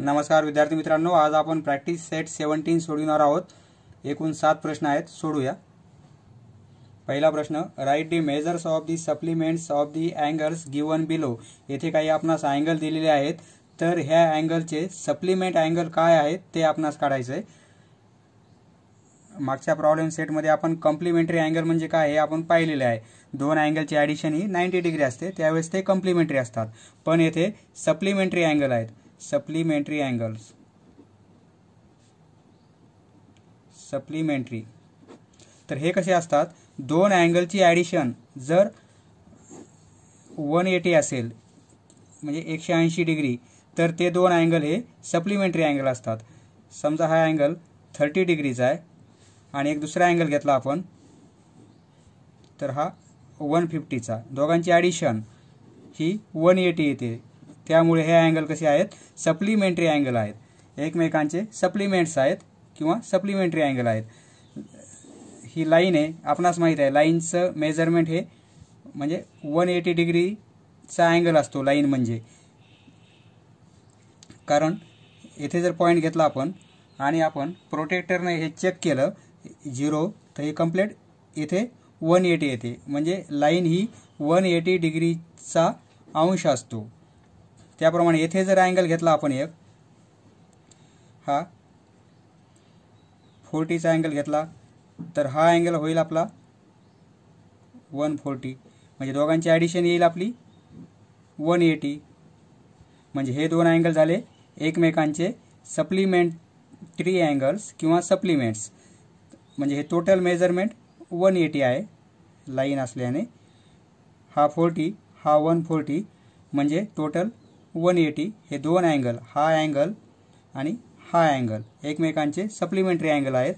नमस्कार विद्यार्थी मित्रांनो, आज आपण प्रॅक्टिस सेट 17 सोडविणार आहोत। एकूण 7 प्रश्न आहेत, सोडूया। पहिला प्रश्न, right the measures of the supplements of the angles given below. येथे काही आपणास अँगल दिलेले आहेत, तर ह्या अँगलचे सप्लिमेंट अँगल काय आहेत ते आपणास काढायचे आहे। मागच्या प्रॉब्लेम सेटमध्ये आपण कॉम्प्लिमेंटरी अँगल म्हणजे काय हे आपण पाहिलेले आहे। दोन अँगलची ॲडिशन ही 90 डिग्री असते, त्यावेळेस ते कॉम्प्लिमेंटरी असतात। पण येथे सप्लिमेंटरी अँगल आहेत, सप्लिमेंटरी अँगल्स, सप्लिमेंटरी। तर हे कसे असतात, दोन अँगलची ॲडिशन जर 180 असेल म्हणजे 180 डिग्री, तर ते दोन अँगल हे सप्लिमेंटरी अँगल असतात। समजा हा अँगल 30 डिग्रीचा आहे आणि एक दुसरा अँगल घेतला आपण, तर हा 150चा, दोघांची ॲडिशन ही 180 येते। त्यामुळे हे अँगल कसे आहेत, सप्लिमेंटरी अँगल आहेत, एकमेकांचे सप्लिमेंट्स आहेत किंवा सप्लिमेंटरी अँगल आहेत। ही लाईन आहे, आपणास माहित आहे लाईनचं मेजरमेंट हे म्हणजे 180 डिग्रीचा अँगल असतो लाईन म्हणजे। कारण येथे जर पॉईंट घेतला आपण आणि आपण प्रोटेक्टरने हे चेक केलं 0, तर हे कंप्लीट येथे 180 येते, म्हणजे लाईन ही 180 डिग्रीचा अंश असतो। त्याप्रमाणे येथे जर अँगल घेतला आपण एक, हा 40चा अँगल घेतला, तर हा अँगल होईल आपला 140, म्हणजे दोघांची ॲडिशन येईल आपली 180। म्हणजे हे दोन अँगल झाले एकमेकांचे सप्लिमेंटरी अँगल्स किंवा सप्लिमेंट्स। म्हणजे हे टोटल मेजरमेंट 180 आहे लाईन असल्याने। हा 40, हा 140, म्हणजे टोटल 180। हे दोन अँगल, हा अँगल आणि हा अँगल एकमेकांचे सप्लिमेंटरी अँगल आहेत,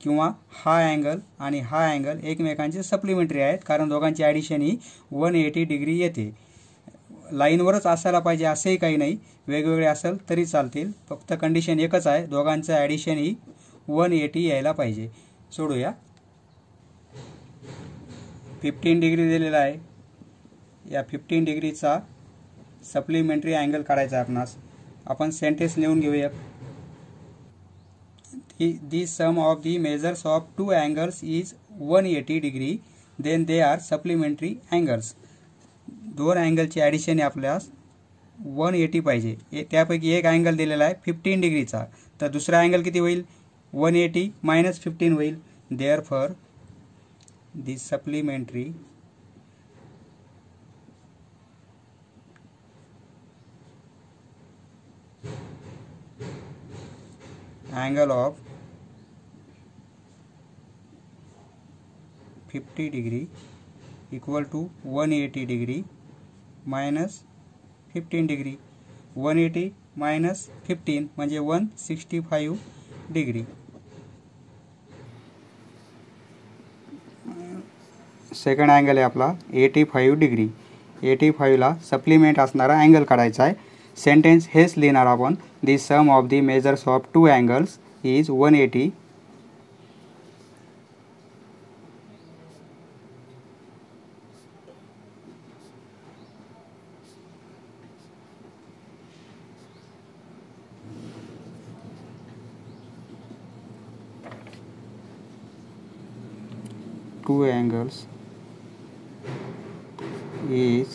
किंवा हा अँगल आणि हा अँगल एकमेकांचे सप्लिमेंटरी आहेत, कारण दोघांची ॲडिशन ही 180 डिग्री येते। लाईनवरच असायला पाहिजे असेही काही नाही, वेगवेगळे असेल तरी चालतील, फक्त कंडिशन एकच आहे, दोघांचं ॲडिशन ही 180 यायला पाहिजे। सोडूया। 15 डिग्री दिलेला आहे, या 15 डिग्रीचा सप्लिमेंटरी अँगल काढायचा आपणास। आपण सेंटेन्स लिहून घेऊया। The sum of the measures of two angles is 180 degree, then they are supplementary angles. दोन अँगलची ॲडिशन आपल्यास 180 पाहिजे। त्यापैकी एक अँगल दिलेला आहे 15 डिग्रीचा, तर दुसरा अँगल किती होईल, 180 - 15 होईल। Therefore the supplementary angle of 50 degree equal to 180 degree minus 15 degree। 180 minus 15 म्हणजे 165 डिग्री। सेकंड अँगल आहे आपला 85 डिग्री। 85 ला सप्लिमेंट असणारा अँगल काढायचा आहे। सेंटेन्स हेच लिहिणार आपण, the sum of the measures of two angles is 180 two angles is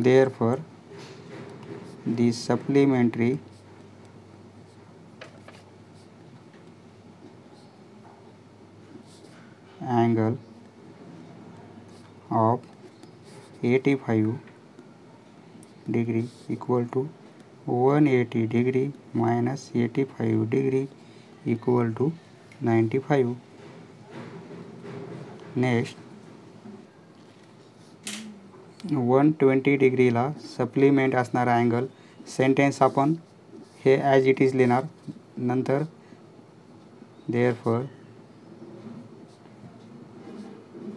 therefore the supplementary angle of 85 degree equal to 180 degree minus 85 degree equal to 95। Next 120 डिग्रीला सप्लिमेंट असणारा angle. Sentence आपण हे as it is लिहिणार, नंतर therefore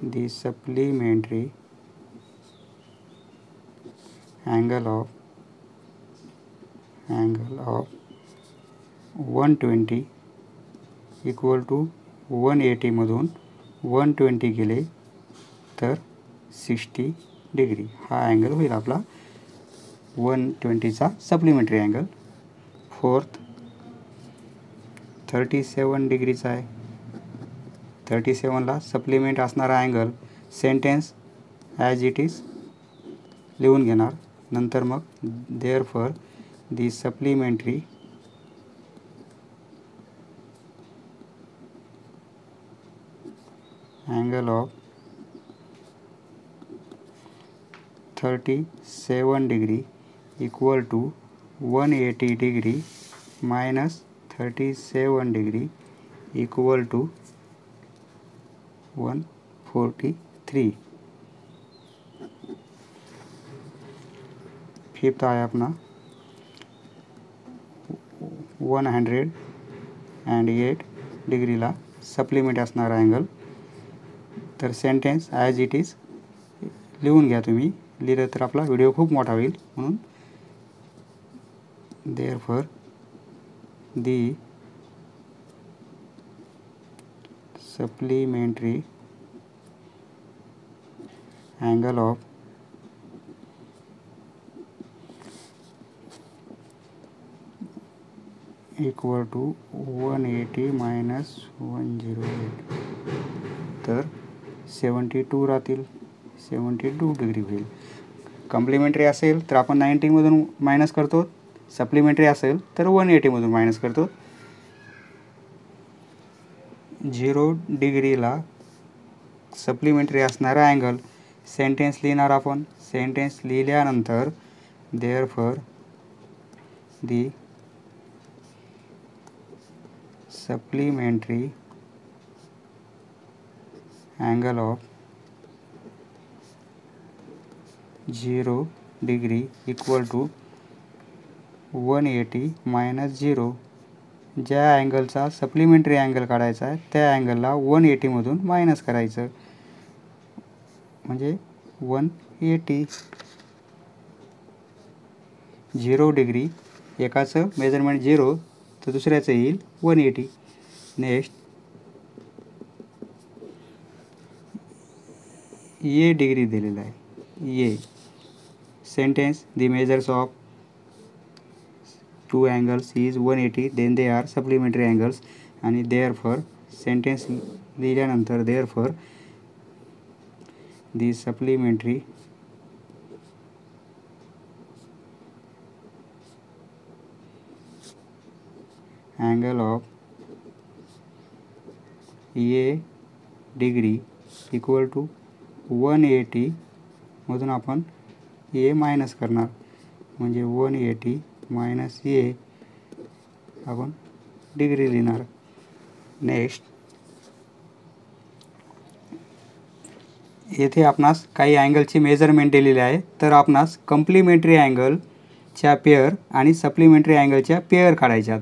the supplementary angle of 120 equal to 180 मधून 120 गेले तर 60 degree हा अँगल होईल आपला 120चा सप्लिमेंटरी अँगल. फोर्थ 37 डिग्रीचा आहे. 37ला सप्लिमेंट असणारा angle sentence as it is लिहून घेणार. नंतर मग therefore the supplementary angle of 37 degree equal to 180 degree minus 37 degree equal to 143. Fifth आहे अपना 108 डिग्रीला सप्लिमेंट असणारा अँगल. तर सेंटेन्स ॲज इट इज लिहून घ्या. तुम्ही लिहिलं तर आपला व्हिडिओ खूप मोठा होईल. म्हणून therefore the supplementary angle of equal to 180 minus 108 तर 72 राहतील. 72 डिग्री होईल. कॉम्प्लिमेंटरी असेल तर आपण 90मधून मायनस करतो. सप्लिमेंटरी असेल तर 180मधून मायनस करतो. 0 डिग्रीला सप्लिमेंटरी असणारा अँगल सेंटेन्स लिहिणार आपण. सेंटेन्स लिहिल्यानंतर therefore the supplementary angle of 0 degree equal to 180 minus 0. ज्या अँगलचा सप्लिमेंटरी अँगल काढायचा आहे त्या अँगलला 180मधून मायनस करायचं म्हणजे 180. 0 डिग्री एकाचं मेजरमेंट 0 तर दुसऱ्याचं येईल 180. नेक्स्ट ये डिग्री दिलेला आहे. ये sentence the measures of two angles is 180 then they are supplementary angles. आणि देअरफॉर सेंटेन्स लिहिल्यानंतर therefore the supplementary angle of ये डिग्री इक्वल टू 180 मधून आपण ए मायनस करणार म्हणजे 180 मायनस ए आपण डिग्री लिहिणार. नेक्स्ट येथे आपणास काही अँगलची मेजरमेंट दिलेली आहे. तर आपणास कॉम्प्लिमेंटरी अँगलच्या पेअर आणि सप्लिमेंटरी अँगलच्या पेअर काढायच्यात.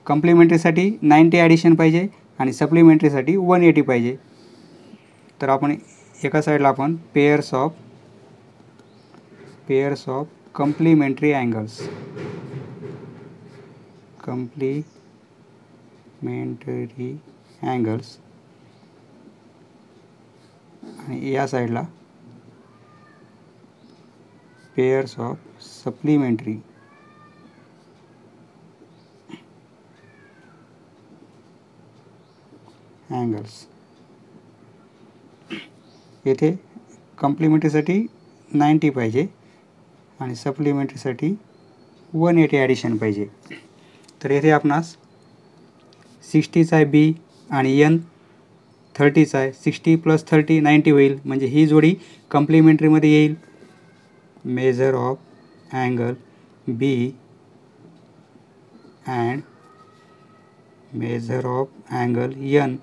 कॉम्प्लिमेंटरीसाठी 90 ॲडिशन पाहिजे आणि सप्लिमेंटरीसाठी 180 पाहिजे. तर आपण एका साईडला आपण पेअर्स ऑफ कॉम्प्लिमेंटरी अँगल्स आणि या साईडला पेअर्स ऑफ सप्लिमेंटरी अँगल्स. येथे कॉम्प्लिमेंटरीसाठी 90 पाहिजे आणि सप्लिमेंटरीसाठी 180 ॲडिशन पाहिजे. तर येथे आपणास 60चा आहे बी आणि एन 30चा आहे. 60 + 30 90 होईल म्हणजे ही जोडी कॉम्प्लिमेंटरीमध्ये येईल. Measure of angle B and measure of angle N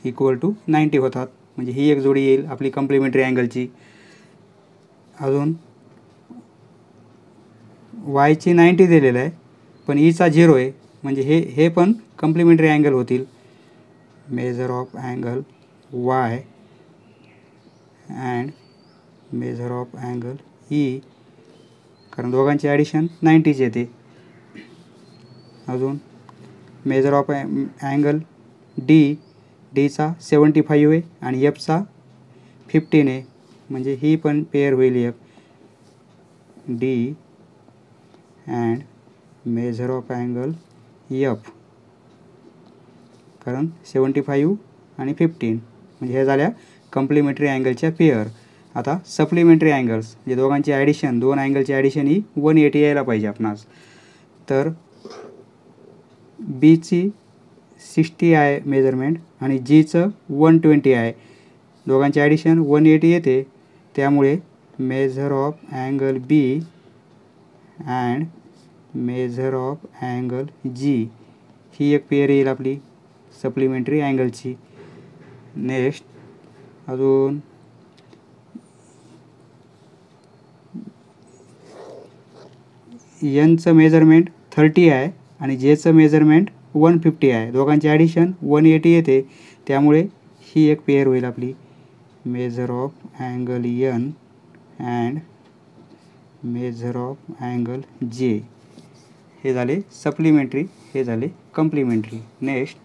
equal to 90 होतात म्हणजे ही एक जोडी येईल आपली कॉम्प्लिमेंटरी अँगलची. अजून वायची 90 दिलेलं आहे पण ईचा 0 आहे म्हणजे हे पण कॉम्प्लिमेंटरी अँगल होतील. Major of angle Y and measure of angle E कारण दोघांची ॲडिशन 90च येते. अजून मेजर ऑफ अँगल डीचा 75 आहे आणि एफचा 15 आहे म्हणजे ही पण पेअर होईल एक. D and measure of angle F, कारण 75 आणि 15 म्हणजे हे झाल्या कॉम्प्लिमेंटरी अँगलच्या पेअर. आता सप्लिमेंटरी अँगल्स म्हणजे दोघांची ॲडिशन, दोन अँगलची ॲडिशन ही 180 यायला पाहिजे आपणास. तर बीची 60 आहे मेजरमेंट आणि जीचं 120 आहे. दोघांची ॲडिशन 180 येते, त्यामुळे measure of angle B and measure of angle G ही एक पेअर येईल आपली सप्लिमेंटरी अँगलची. नेक्स्ट अजून एनचं मेजरमेंट 30 आहे आणि जेचं मेजरमेंट 150 आहे. दोघांची ॲडिशन 180 येते, त्यामुळे ही एक पेअर होईल आपली measure of angle N and measure of angle J. हे झाले सप्लिमेंटरी, हे झाले complementary. Next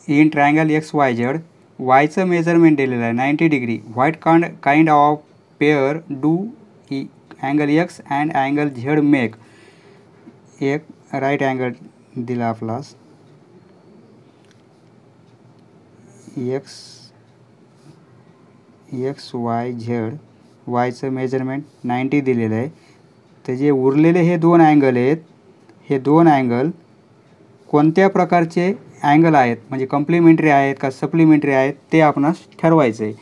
in triangle X Y Z वायचं मेजरमेंट दिलेलं आहे 90 degree. What kind of pair do angle X and angle Z make. एक राईट अँगल दिला आपलास एक्स वाय झेड, वायचं मेजरमेंट 90 दिलेलं आहे. तर जे उरलेले हे दोन अँगल आहेत, हे दोन अँगल कोणत्या प्रकारचे अँगल आहेत, म्हणजे कॉम्प्लिमेंटरी आहेत का सप्लिमेंटरी आहेत ते आपणास ठरवायचं आहे.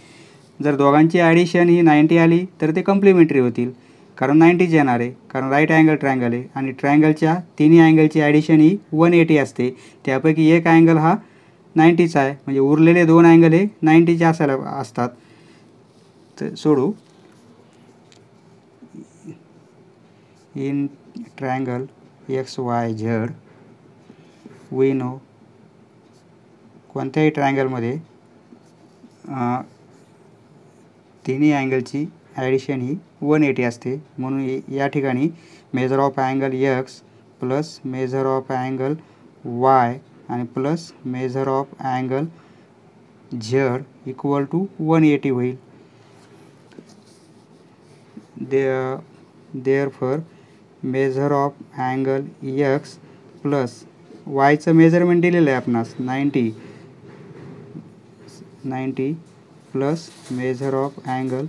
जर दोघांची ॲडिशन ही 90 आली तर ते कॉम्प्लिमेंटरी होतील, कारण 90च येणार आहे, कारण राईट अँगल ट्रायंगल आहे आणि ट्रायंगलच्या तिन्ही अँगलची ॲडिशन ही 180 असते. त्यापैकी एक अँगल हा 90चा आहे, म्हणजे उरलेले दोन अँगल हे 90चे असायला असतात. तर सोडू. In triangle X Y Z we know, कोणत्याही ट्रायंगलमध्ये तिन्ही अँगलची ॲडिशन ही 180 असते. म्हणून या ठिकाणी measure of angle X plus measure of angle Y आणि plus measure of angle Z equal to 180 होईल. Therefore measure of angle X plus वायचं मेजरमेंट दिलेलं आहे आपणास 90 plus measure of angle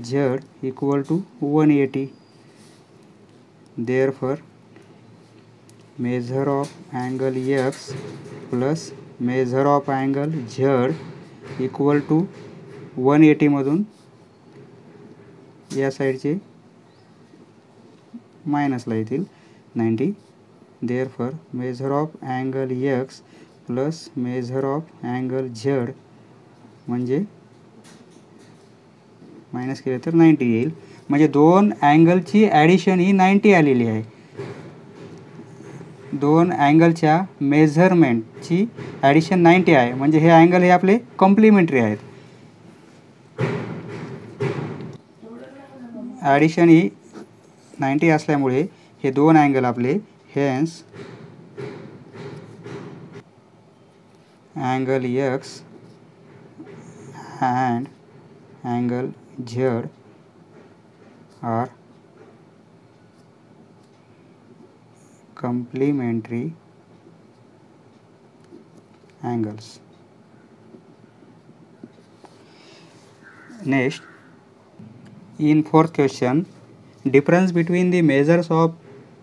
Z equal to 180. Therefore measure of angle X plus measure of angle Z equal to 180 मधून या साईडचे मायनसला येतील 90. Therefore measure of angle X plus measure of angle Z म्हणजे मायनस केलं तर 90 येईल. म्हणजे दोन अँगलची ॲडिशन ही 90 आलेली आहे. दोन अँगलच्या मेजरमेंटची ॲडिशन 90 आहे, म्हणजे हे अँगल हे आपले कॉम्प्लिमेंटरी आहेत. ॲडिशन ही 90 असल्यामुळे हे दोन अँगल आपले hence angle X and angle Z are complementary angles. Next, in fourth question, difference between the measures of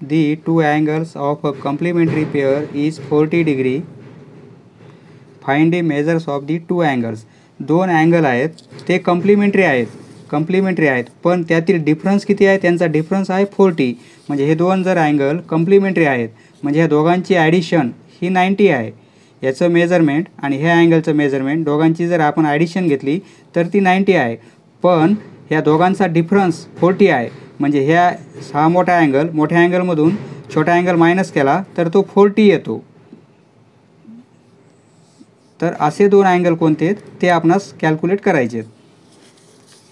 the two angles of a complementary pair is 40 degree. Find the measures of the two angles. दोन angle आहेत ते complementary आहेत, पण त्यातील difference किती आहे, त्यांचा difference आहे 40. म्हणजे हे दोन जर अँगल कॉम्प्लिमेंटरी आहेत म्हणजे ह्या दोघांची ॲडिशन ही 90 आहे. याचं मेजरमेंट आणि ह्या अँगलचं मेजरमेंट दोघांची जर आपण ॲडिशन घेतली तर ती 90 आहे, पण ह्या दोघांचा डिफरन्स 40 आहे. म्हणजे हा मोठा अँगल मोठ्या अँगलमधून छोटा अँगल मायनस केला तर तो 40 येतो. तर असे दोन अँगल कोणते आहेत ते आपणास कॅल्क्युलेट करायचे.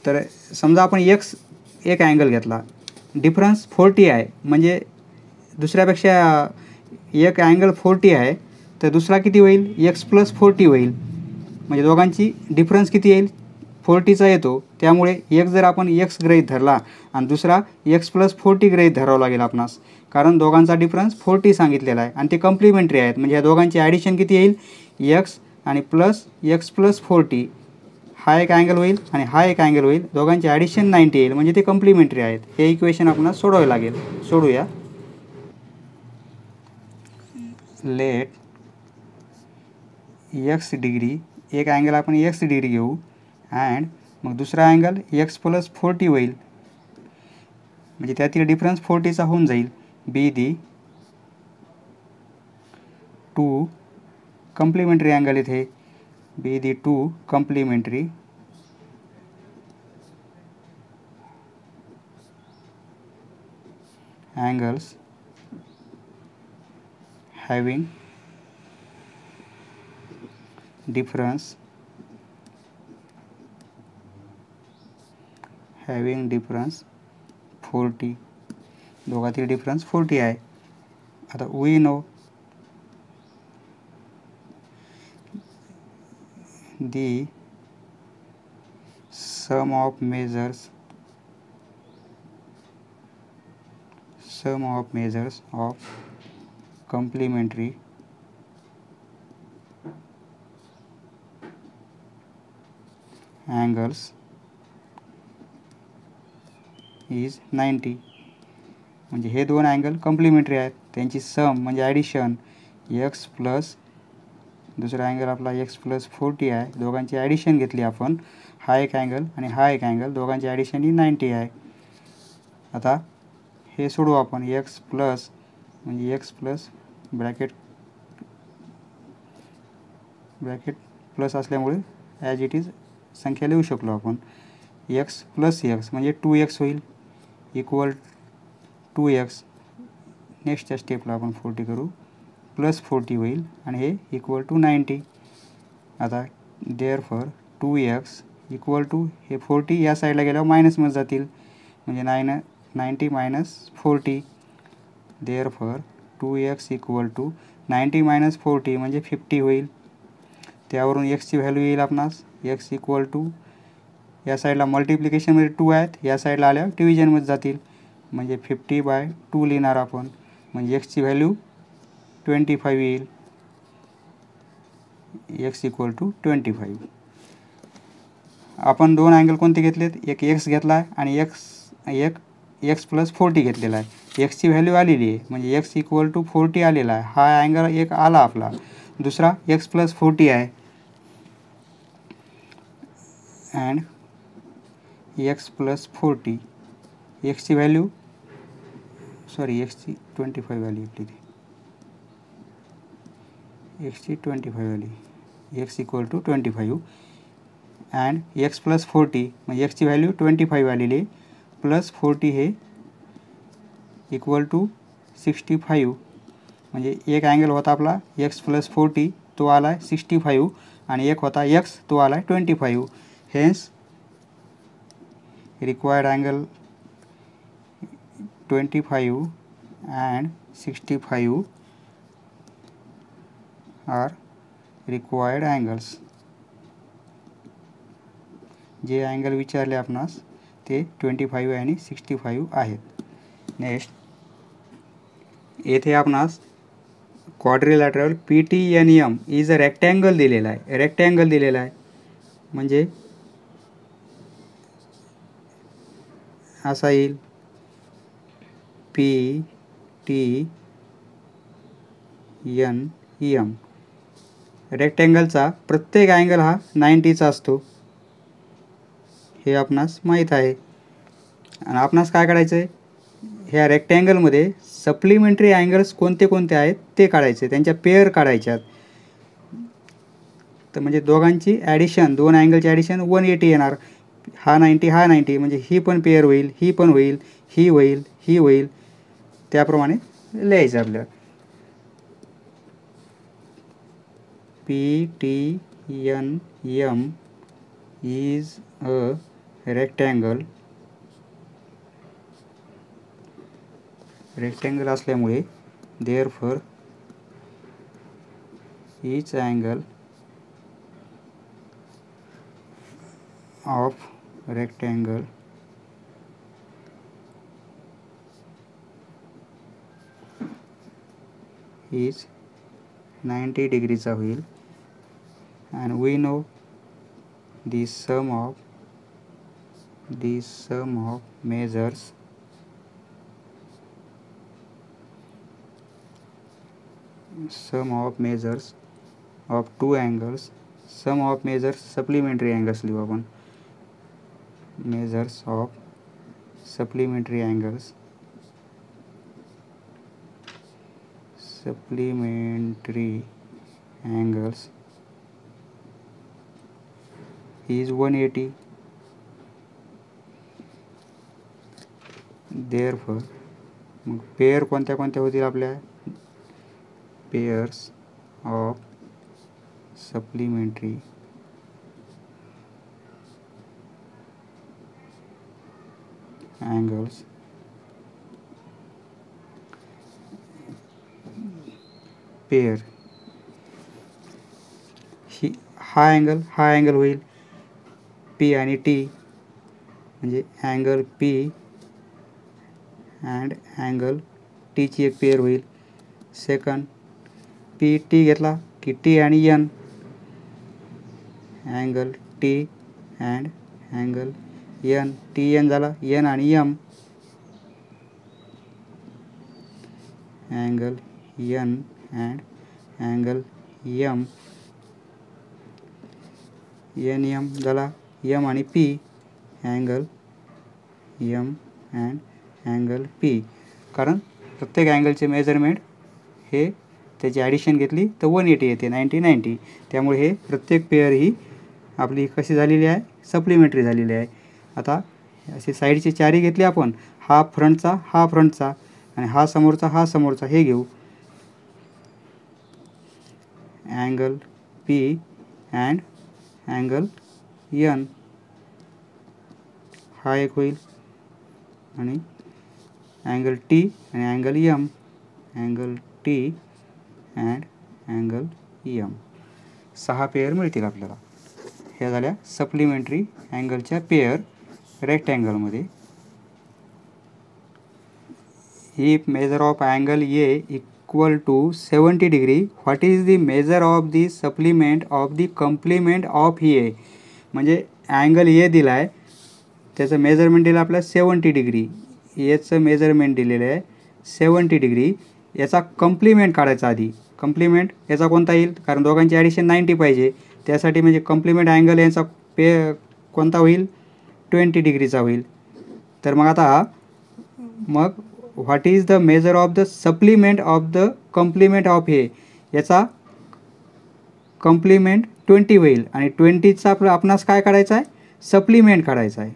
तर समजा आपण एक अँगल घेतला, डिफरन्स 40 आहे, म्हणजे दुसऱ्यापेक्षा एक अँगल 40 आहे तर दुसरा किती होईल, x प्लस 40 होईल. म्हणजे दोघांची डिफरन्स किती येईल, 40चा येतो, त्यामुळे एक जर आपण x गृहीत धरला आणि दुसरा x + 40 गृहीत धरावं लागेल आपणास, कारण दोघांचा डिफरन्स 40 सांगितलेला आहे आणि ते कम्प्लिमेंटरी आहेत. म्हणजे या दोघांची ॲडिशन किती येईल, x आणि प्लस x + 40. हा एक अँगल होईल आणि हा एक अँगल होईल, दोघांची ॲडिशन 90 येईल, म्हणजे ते कम्प्लिमेंटरी आहेत. हे इक्वेशन आपणास सोडवावे लागेल. सोडूया. लेट x डिग्री, एक अँगल आपण x डिग्री घेऊ अँड मग दुसरा अँगल x + 40 होईल, म्हणजे त्यातील डिफरन्स 40चा होऊन जाईल. बी दी 2 कम्प्लिमेंटरी अँगल इथे, be the 2 complementary angles having difference 40. दोघांतील डिफरन्स 40 आहे. आता we know the sum of measures of complementary angles is 90. म्हणजे हे दोन अँगल कम्प्लिमेंटरी आहेत, त्यांची सम म्हणजे ॲडिशन x प्लस दुसरा अँगल आपला x + 40 आहे, दोघांची ॲडिशन घेतली आपण, हा एक अँगल आणि हा एक अँगल, दोघांची ॲडिशन ही 90 आहे. आता हे सोडू आपण, x प्लस म्हणजे x प्लस ब्रॅकेट प्लस असल्यामुळे ॲज इट इज संख्या लिहू शकलो आपण. x + x म्हणजे 2x होईल इक्वल 2x. नेक्स्टच्या स्टेपला आपण 40 करू, प्लस 40 होईल आणि हे इक्वल टू 90. आता देअरफॉर 2x इक्वल टू हे 40 या साईडला गेल्यावर मायनसमध्ये जातील, म्हणजे 90 - 40. देअरफॉर 2x इक्वल टू 90 - 40 म्हणजे 50 होईल. त्यावरून x ची व्हॅल्यू येईल आपणास x इक्वल टू या साईडला मल्टिप्लिकेशनमध्ये 2 आहेत, या साईडला आल्यावर डिव्हिजनमध्ये जातील, म्हणजे 50/2 लिहिणार आपण, म्हणजे x ची व्हॅल्यू 25 येईल. x equal to 25. आपण दोन अँगल कोणते घेतलेत, एक x घेतला आहे आणि एक x + 40 घेतलेला आहे. x ची व्हॅल्यू आलेली आहे, म्हणजे x इक्वल टू 40 आलेला आहे. हा अँगल एक आला आपला, दुसरा x + 40 आहे अँड x + 40. x ची व्हॅल्यू x ची 25 आली आपली, x ची 25 आली, x equal to 25 and x + 40 म्हणजे x ची व्हॅल्यू 25 आलेली आहे, प्लस 40 हे इक्वल टू 65. म्हणजे एक अँगल होता आपला x + 40, तो आला आहे 65 आणि एक होता x, तो आला आहे 25. Hence required angle 25 and 65 are required angles. जे अँगल विचारले आपणास ते 25 आणि 65 आहेत. नेक्स्ट येथे आपणास quadrilateral PTNM is a rectangle दिलेला आहे. रेक्टँगल दिलेला आहे म्हणजे असा येईल PTNM. रेक्टँगलचा प्रत्येक अँगल हा 90चा असतो, हे आपणास माहीत आहे. आणि आपणास काय काढायचं आहे, ह्या रेक्टँगलमध्ये सप्लिमेंटरी अँगल्स कोणते कोणते आहेत ते काढायचे, त्यांच्या पेअर काढायच्यात. तर म्हणजे दोघांची ॲडिशन, दोन अँगलची ॲडिशन 180 येणार. हा 90 हा 90, म्हणजे ही पण पेअर होईल, ही पण होईल, ही होईल, ही होईल, त्याप्रमाणे लिहायचं आपल्याला. PTNM is a rectangle असल्यामुळे therefore each angle of rectangle is 90 डिग्रीचा होईल and we know the sum of measures of two angles, sum of measures supplementary angles लिहू आपण, measures of supplementary angles is 180. therefore मग pair कोणत्या कोणत्या होतील आपल्या, pairs of supplementary angles pair, हा अँगल होईल पी आणि टी, म्हणजे अँगल पी अँड अँगल टीची एक पेयर होईल. सेकंड पी टी घेतला की टी आणि N, angle T and angle N, T N झाला एन आणि M, angle N and angle M, N M झाला एम आणि P, angle M and angle P. कारण प्रत्येक अँगलचे मेजरमेंट हे त्याची ॲडिशन घेतली तर 180 येते, 90. त्यामुळे हे प्रत्येक पेअर ही आपली कशी झालेली आहे, सप्लिमेंटरी झालेली आहे. आता असे साईडचे चारही घेतले आपण, हा फ्रंटचा आणि हा समोरचा हे घेऊ, angle P and angle N हा एक होईल आणि अँगल टी आणि angle M, angle T and angle M, 6 pair मिळतील आपल्याला. ह्या झाल्या सप्लिमेंटरी अँगलच्या पेअर रेक्टँगलमध्ये. If measure of angle A equal to 70 degree, what is the measure of the supplement of the complement of A. म्हणजे angle ए दिला आहे, त्याचं मेजरमेंट दिलं आपल्याला 70 डिग्री, एचं मेजरमेंट दिलेलं आहे 70 डिग्री. याचा कम्प्लिमेंट काढायचा आधी. कम्प्लिमेंट याचा कोणता येईल, कारण दोघांची ॲडिशन 90 पाहिजे, त्यासाठी म्हणजे कम्प्लिमेंट अँगल यांचा कोणता होईल, 20 डिग्रीचा होईल. तर मग आता what is the measure of the supplement of the complement of A. याचा कम्प्लिमेंट 20 होईल आणि 20चा आपणास काय काढायचा आहे, सप्लिमेंट काढायचा आहे.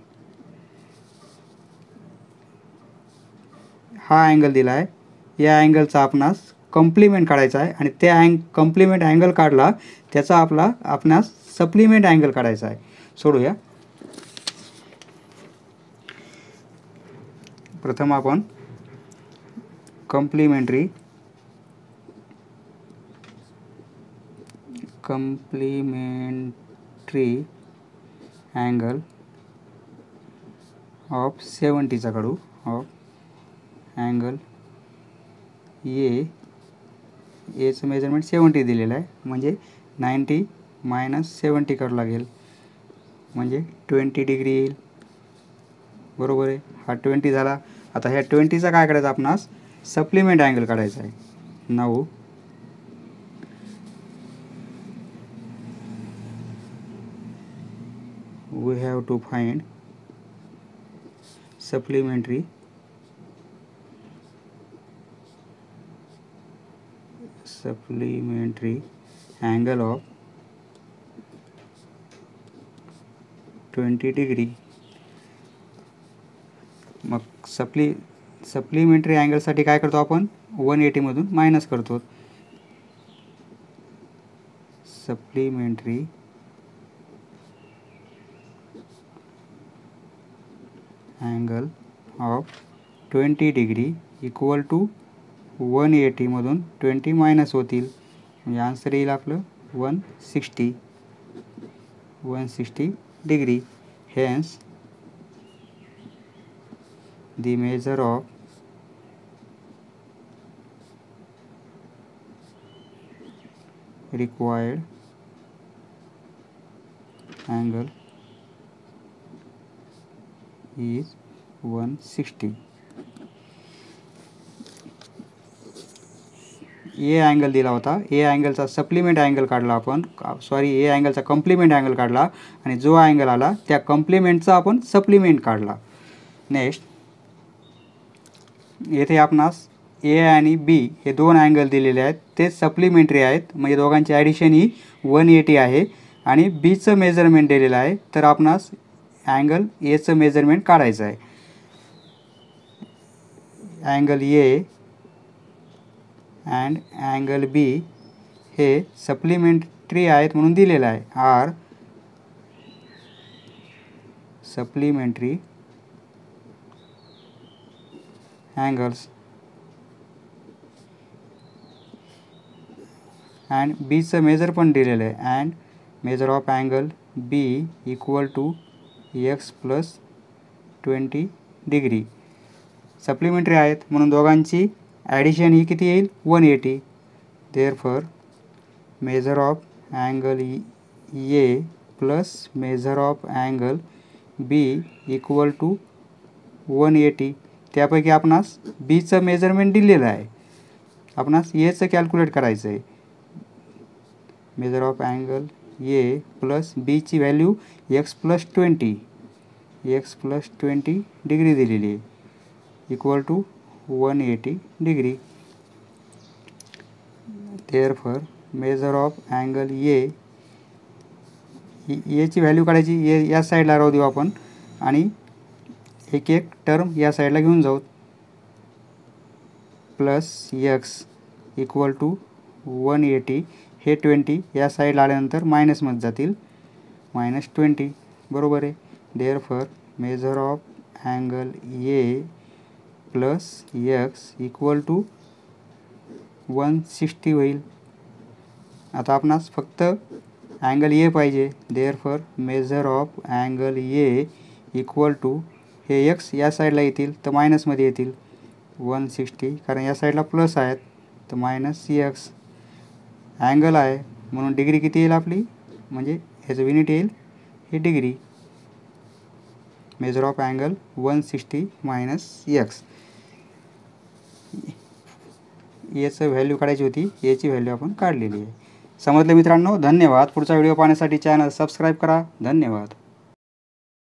हा अँगल दिला आहे, या अँगलचा आपणास कम्प्लिमेंट काढायचा आहे आणि त्या कम्प्लिमेंट अँगल काढला त्याचा आपणास सप्लिमेंट अँगल काढायचा आहे. सोडूया. प्रथम आपण कम्प्लिमेंटरी अँगल ऑफ 70चा काढू. ऑफ अँगल एचं मेजरमेंट 70 दिलेलं आहे, म्हणजे 90 - 70 करावं लागेल, म्हणजे 20 डिग्री येईल. बरोबर आहे, हा 20 झाला. आता ह्या 20चा काय करायचं, आपणास सप्लिमेंट अँगल काढायचा आहे. Now we have to find supplementary angle of 20 degree. मग सप्लिमेंटरी अँगलसाठी काय करतो आपण, 180 मधून मायनस करतो. Supplementary angle of 20 degree equal to 180 मधून 20 मायनस होतील, म्हणजे आन्सर येईल आपलं 160 degree. Hence, the measure of required angle is 160. A angle दिला होता, ए अँगलचा सप्लिमेंट अँगल काढला आपण, सॉरी ए अँगलचा कम्प्लिमेंट अँगल काढला आणि जो अँगल आला त्या कम्प्लिमेंटचा आपण सप्लिमेंट काढला. नेक्स्ट येथे आपणास ए आणि बी हे दोन अँगल दिलेले आहेत, ते सप्लिमेंटरी आहेत, म्हणजे दोघांची ॲडिशन ही 180 आहे आणि बीचं मेजरमेंट दिलेलं आहे, तर आपणास अँगल एचं मेजरमेंट काढायचं आहे. Angle A and angle B हे सप्लिमेंटरी आहेत म्हणून दिलेलं आहे. आर सप्लिमेंटरी angles and बीचं मेजर पण दिलेलं आहे. And measure of angle B equal to X plus 20 degree. Supplementary आहेत म्हणून दोघांची ॲडिशन ही किती येईल 180. Therefore measure of angle A plus measure of angle B equal to 180. त्यापैकी आपणास बीचं मेजरमेंट दिलेलं आहे, आपणास एचं कॅल्क्युलेट करायचं आहे. Measure of angle A plus बीची व्हॅल्यू एक्स प्लस 20 डिग्री दिलेली आहे, equal to 180 degree. Therefore measure of angle एची व्हॅल्यू काढायची, ए या साईडला राहू देऊ आपण आणि एक एक टर्म या साईडला घेऊन जाऊ. प्लस एक्स इक्वल टू 180, हे 20 या साईडला आल्यानंतर मायनसमध्ये जातील, -20 बरोबर आहे. Therefore measure of angle A plus X equal to 160 होईल. आता आपणास फक्त अँगल ए पाहिजे. Therefore measure of angle A equal to, हे एक्स या साईडला येतील तर मायनसमध्ये येतील 160, कारण या साईडला प्लस आहेत तर मायनस एक्स. अँगल आहे म्हणून डिग्री किती येईल आपली, म्हणजे ह्याचं युनिट येईल हे degree. Major of angle 160 minus x. एचं व्हॅल्यू काढायची होती, एची व्हॅल्यू आपण काढलेली आहे. समजलं मित्रांनो, धन्यवाद. पुढचा व्हिडिओ पाहण्यासाठी चॅनल सबस्क्राईब करा. धन्यवाद.